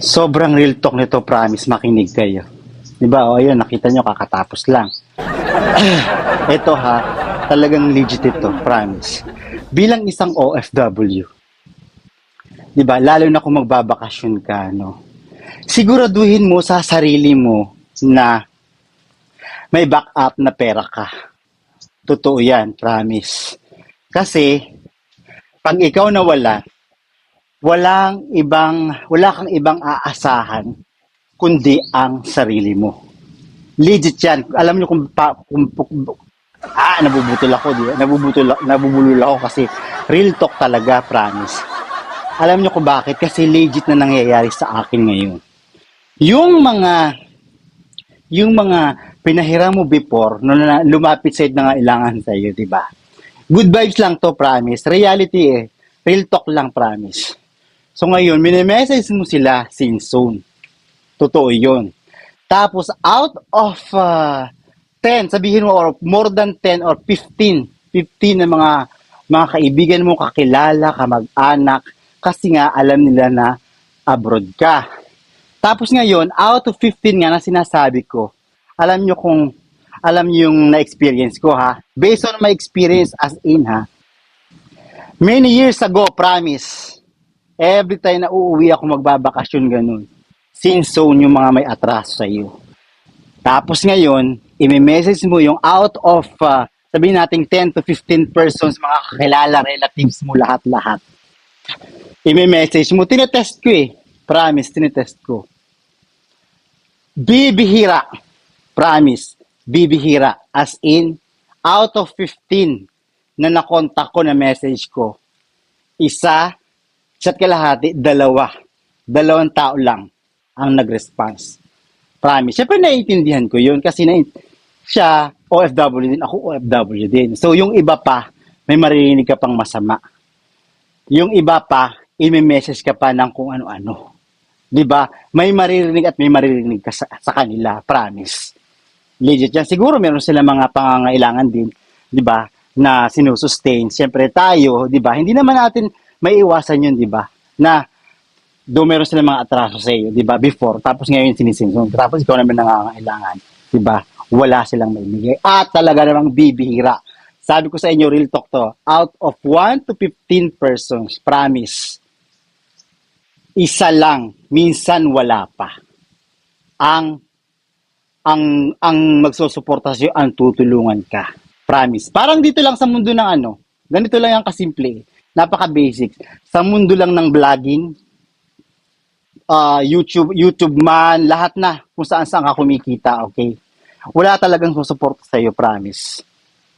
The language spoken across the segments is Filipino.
Sobrang real talk nito, promise, makinig kayo. 'Di ba? O ayun, nakita nyo kakatapos lang. Ito ha, talagang legit ito, promise. Bilang isang OFW, 'di ba? Lalo na kung magbabakasyon ka, no. Siguraduhin mo sa sarili mo na may backup na pera ka. Totoo 'yan, promise. Kasi pag ikaw nawala, wala kang ibang aasahan kundi ang sarili mo. Legit yan. Alam niyo nabubutol ako, di ba? Nabubulol ako kasi real talk talaga, promise. Alam niyo kung bakit? Kasi legit na nangyayari sa akin ngayon. Yung mga, yung mga pinahiram mo before, no, na lumapit sa na nga ilangan sa iyo, di ba? Good vibes lang to, promise. Reality eh. Real talk lang, promise. So ngayon, mini-message mo sila since soon. Totoo yun. Tapos, out of 10, sabihin mo, or more than 10 or 15 na mga kaibigan mo, kakilala, kamag-anak, kasi nga alam nila na abroad ka. Tapos ngayon, out of 15 nga na sinasabi ko, alam nyo yung na-experience ko ha, based on my experience as in ha, many years ago, promise, every time na uuwi ako magbabakasyon ganun, since zone yung mga may atraso sa iyo. Tapos ngayon, i-message mo yung out of, sabihin natin 10 to 15 persons, mga kakilala, relatives mo, lahat-lahat. I-message mo, tinetest ko eh. Promise, tinetest ko. Bibihira. Promise, bibihira. As in, out of 15 na nakontak ko na message ko, isa, chat kalahati, dalawang tao lang ang nag-response. Promise. Siyempre naiintindihan ko yun kasi siya OFW din, ako OFW din. So yung iba pa, may maririnig ka pang masama. Yung iba pa, i-message ka pa ng kung ano-ano. 'Di ba? May maririnig at may maririnig ka sa kanila, promise. Legit yan. Siguro meron sila mga pangangailangan din, 'di ba? Na sinusustain. Siyempre tayo, 'di ba? Hindi naman natin may iwasan yun, 'di ba? Na do meron sila mga atraso sa iyo, 'di ba? Before, tapos ngayon sinisinsun. Tapos ikaw naman nangangailangan, 'di ba? Wala silang maibigay. At talaga namang bibihira. Sabi ko sa inyo, real talk to. Out of 1 to 15 persons, promise, isa lang, minsan wala pa. Ang ang magsusuporta sa iyo, ang tutulungan ka. Promise. Parang dito lang sa mundo ng ano, ganito lang yung kasimple. Napaka-basic. Sa mundo lang ng vlogging, YouTube man, lahat na kung saan ka kumikita, okay? Wala talagang susuporta sa iyo, promise.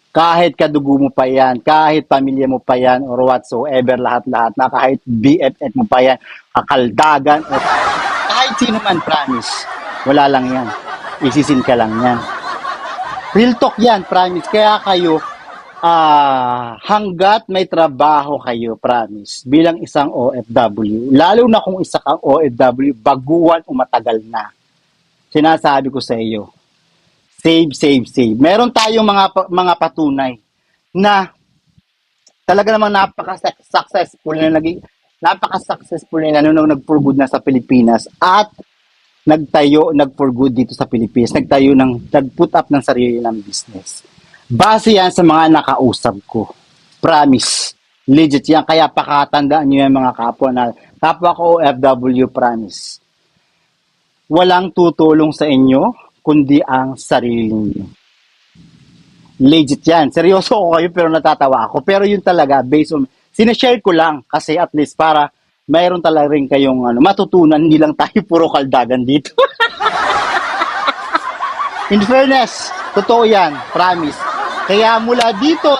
Kahit kadugo mo pa yan, kahit pamilya mo pa yan, or whatsoever, lahat-lahat na, kahit BFF mo pa yan, kakaldagan, o kahit sino man, promise. Wala lang yan. Isisin ka lang yan. Real talk yan, promise. Kaya kayo, hanggat may trabaho kayo, promise, bilang isang OFW, lalo na kung isa kang OFW, baguhan o matagal na, sinasabi ko sa iyo, save. Meron tayong mga patunay na talaga namang napaka-successful na nung nag-for good na sa Pilipinas at nag-for good dito sa Pilipinas, nag-put up ng sarili ng business. Base yan sa mga nakausap ko. Promise. Legit yan. Kaya pakatandaan nyo yan mga kapwa ko OFW, promise. Walang tutulong sa inyo, kundi ang sarili niyo. Legit yan. Seryoso ko kayo pero natatawa ako. Pero yun talaga, based on, sinashare ko lang kasi at least para mayroon talaga rin kayong matutunan, hindi lang tayo puro kaldagan dito. In fairness, totoo yan, promise. Kaya mula dito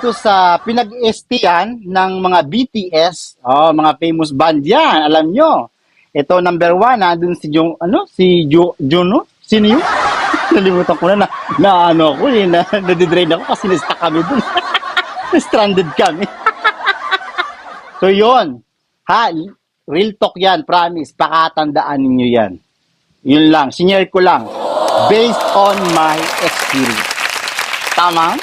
sa pinag-estiyan ng mga BTS, mga famous band yan, alam nyo. Ito number 1, nandun si Juno? Sino yun? Nalimutan ko na nadidrain ako kasi na-stuck kami dun. Na-stranded kami. So yun, real talk yan, promise, pakatandaan ninyo yan. Yun lang, sinare ko lang, based on my experience. Tama?